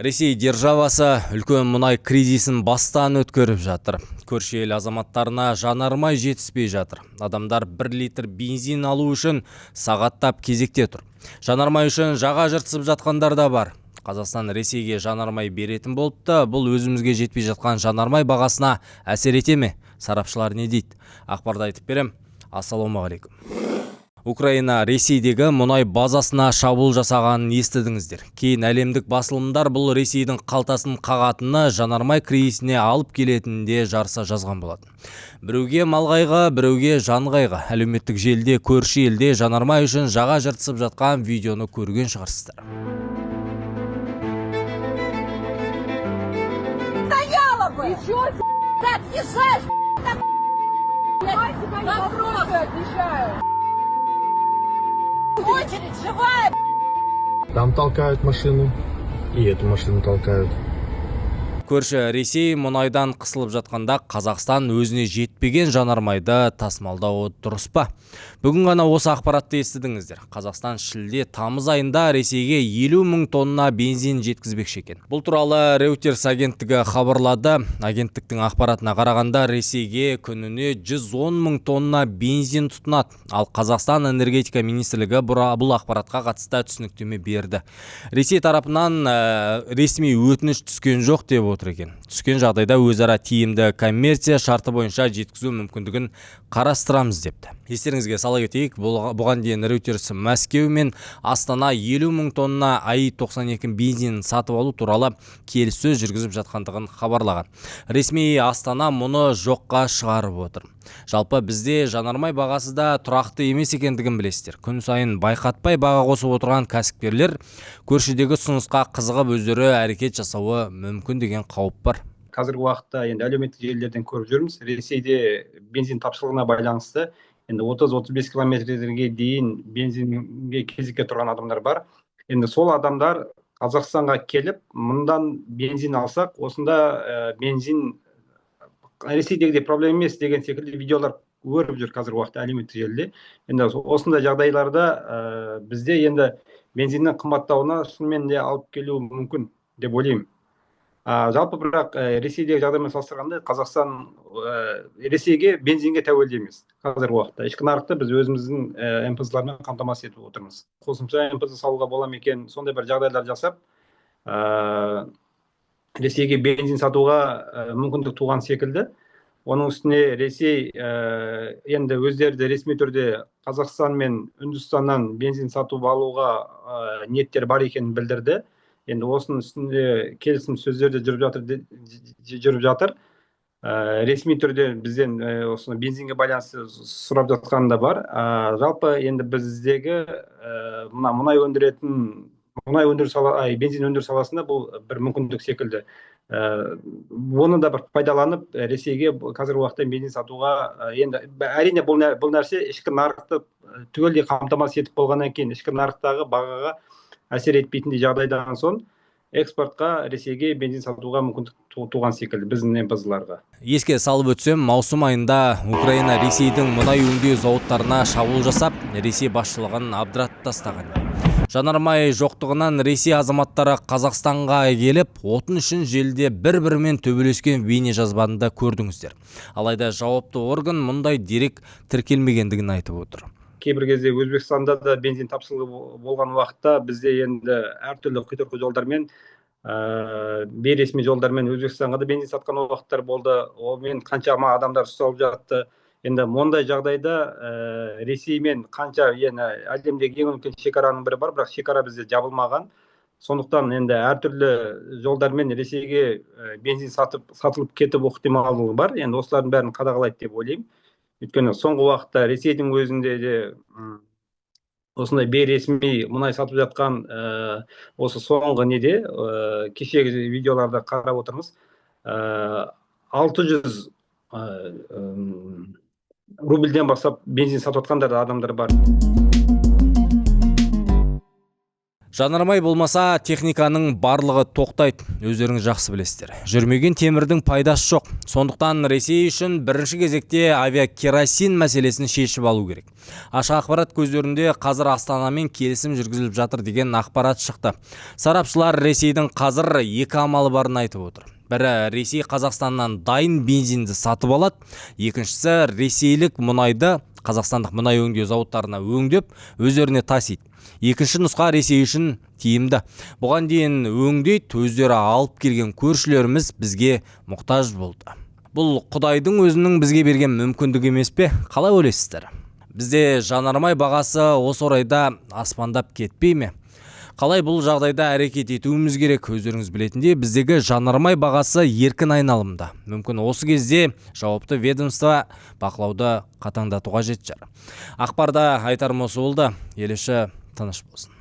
Ресей державасы үлкен мұнай кризисін бастан өткөрүп жатыр. Көрші ел азаматтарына жанармай жетіспей жатыр. Адамдар 1 литр бензин алу үшін сағаттап кезекте тұр. Жанармай үшін жаға жыртысып жатқандар да бар. Қазақстан Ресейге жанармай беретін болыпты. Бұл өзімізге жетпей жатқан жанармай бағасына әсер ете ме? Сарапшылар не дейді? Ақпарды айтып берем. Ассалаумағалейкум. Украина Ресейдегі мұнай базасына шабуыл жасағанын естідіңіздер. Кейін әлемдік басылымдар бұл Ресейдің қалтасын қағатыны жанармай кризисіне алып келетінінде жарыса жазған болатын. Біреуге малғайға, біреуге жанғайға. Әлеуметтік желіде көрші елде жанармай үшін жаға жыртысып жатқан видеоны көрген шығарсыздар. Очередь живая! Там толкают машину, и эту машину толкают. Көрші Ресей мұнайдан қысылып жатқанда Қазақстан өзіне жетпеген жанармайды тасымалдауы дұрыс па? Бүгін ғана осы ақпаратты естідіңіздер. Қазақстан шілде тамыз айында Ресейге 50 мың тонна бензин жеткізбекші екен. Бұл туралы Reuters агенттігі хабарлады. Агенттіктің ақпаратына қарағанда Ресейге күніне 110 мың тонна бензин тұтынады. Ал Қазақстан энергетика министрлігі бұл ақпаратқа қатысты түсініктеме берді. Ресей тарапынан ресми өтініш түскен жоқ деп отыр екен. Түскен жағдайда өзара тиімді коммерция шарты бойынша жеткізу мүмкіндігін қарастырамыз депті. Естеріңізге сала кетейік, бұған дейін Reuters Мәскеу мен Астана 50 мың тонна АИ-92 бензинін сатып алу туралы келіссөз жүргізіп жатқандығын хабарлаған. Ресми Астана мұны жоққа шығарып отыр. Жалпы бізде жанармай бағасы да тұрақты емес екендігін білесіздер. Күн сайын байқатпай баға қосып отырған кәсіпкерлер көршідегі ұсынысқа қызығып өздері әрекет жасауы мүмкін деген қауіп бар. Қазіргі уақытта енді әлеуметтік желілерден көріп жүрміз. Ресейде бензин тапшылығына байланысты енді 30-35 километрге дейін бензинге кезекке тұрған адамдар бар. Енді сол адамдар Қазақстанға келіп, мұндан бензин алсақ, осында бензин Ресейдегідей проблема емес деген секілді видеолар көріп жүр қазіргі уақытта әлеуметтік желіде. Енді осындай жағдайларда бізде енді бензиннің қымбаттауына шынымен де алып келуі мүмкін деп ойлаймын. Жалпы бірақ Ресейдегі жағдаймен салыстырғанда Қазақстан Ресейге бензинге тәуелді емес қазіргі уақытта. Ішкі нарықты біз өзіміздің МПЗ-лармен қамтамасыз етіп отырмыз. Қосымша МПЗ салуға бола ма екен, сондай бір жағдайлар жасап, Ресейге бензин сатуға мүмкіндік туған секілді. Оның үстіне Ресей енді өздері де ресми түрде Қазақстан мен Үндістаннан бензин сатып алуға ниеттер бар екенін білдірді. Енді осының үстінде келісім сөздерде жүріп жатыр. Ресми түрде бізден осыны бензинге байланысты сұрап жатқан да бар. Жалпы енді біздегі бензин өндіру саласында бұл бір мүмкіндік секілді. Оны да бір пайдаланып Ресейге қазіргі уақытта бензин сатуға, енді әрине бұл нәрсе ішкі нарықты түгелдей қамтамасыз етіп болғаннан кейін ішкі нарықтағы бағаға әсер етпейтіндей жағдайдан соң экспортқа Ресейге бензин сатуға мүмкіндік туған секілді біздің МПЗ-ларға. Еске салып өтсем, маусым айында Украина Ресейдің мұнай өңдеу зауыттарына шабуыл жасап, Ресей басшылығын абдыратып тастаған. Жанармай жоқтығынан Ресей азаматтары Қазақстанға келіп, отын үшін желіде бір-бірімен төбелескен бейнежазбаны да көрдіңіздер. Алайда жауапты орган мұндай дерек тіркелмегендігін айтып отыр. Кейбір кезде Өзбекстанда да бензин тапшылығы болған уақытта бізде енді әртүрлі қитұрқы жолдармен, бейресми жолдармен Өзбекстанға да бензин сатқан уақыттар болды. Онымен қаншама адамдар ұсталып жатты. Енді мұндай жағдайда Ресеймен қанша әлемдегі ең үлкен шекараның бірі бар, бірақ шекара бізде жабылмаған. Сондықтан енді әртүрлі жолдармен Ресейге бензин сатылып кетіп ықтималдығы бар. Енді осылардың бәрін қадағалайды деп ойлаймын. Өйткені соңғы уақытта Ресейдің өзінде де осындай бейресми мұнай сатып жатқан осы соңғы неде кешегі видеоларды қарап отырмыз. 600 рубльден бастап бензин сатып жатқандар адамдар бар. Жанармай болмаса техниканың барлығы тоқтайды, өздеріңіз жақсы білесіздер. Жүрмеген темірдің пайдасы жоқ. Сондықтан Ресей үшін бірінші кезекте авиакеросин мәселесін шешіп алу керек. Ашық ақпарат көздерінде қазір Астанамен келісім жүргізіліп жатыр деген ақпарат шықты. Сарапшылар Ресейдің қазір екі амалы барын айтып отыр. Бірі Ресей Қазақстаннан дайын бензинді сатып алады, екіншісі ресейлік мұнайды қазақстандық мұнай өңдеу зауыттарына өңдеп, өздеріне тасиды. Екінші нұсқа Ресей үшін тиімді. Бұған дейін өңдейді, өздері алып келген көршілеріміз бізге мұқтаж болды. Бұл Құдайдың өзінің бізге берген мүмкіндік емес пе? Қалай ойлайсыздар? Бізде жанармай бағасы осы орайда аспандап кетпей ме? Қалай бұл жағдайда әрекет етуіміз керек? Өздеріңіз білетіндей, біздегі жанармай бағасы еркін айналымда. Мүмкін осы кезде жауапты ведомство бақылауды қатаңдатуға қажет шығар. Ақпарда айтарым осы болды. Ел іші тыныш болсын.